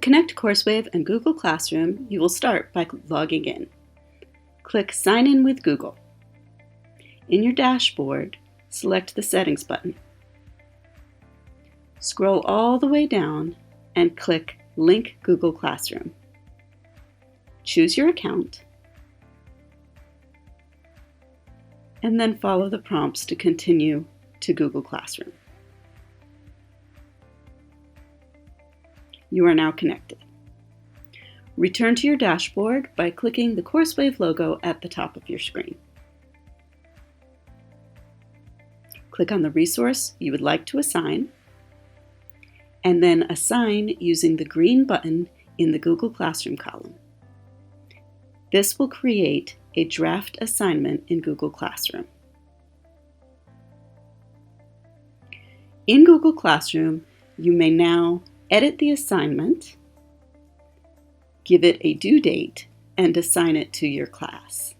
connect CourseWave and Google Classroom, you will start by logging in. Click Sign in with Google. In your dashboard, select the Settings button. Scroll all the way down and click Link Google Classroom. Choose your account, and then follow the prompts to continue to Google Classroom. You are now connected. Return to your dashboard by clicking the CourseWave logo at the top of your screen. Click on the resource you would like to assign, and then assign using the green button in the Google Classroom column. This will create a draft assignment in Google Classroom. In Google Classroom, you may now edit the assignment, give it a due date, and assign it to your class.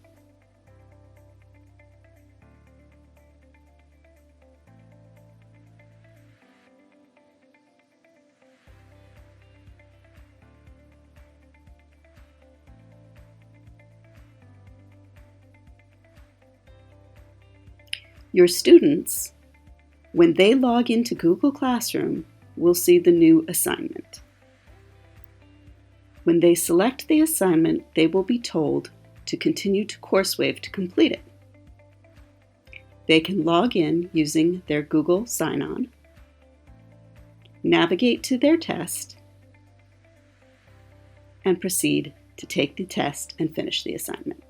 Your students, when they log into Google Classroom, will see the new assignment. When they select the assignment, they will be told to continue to CourseWave to complete it. They can log in using their Google sign-on, navigate to their test, and proceed to take the test and finish the assignment.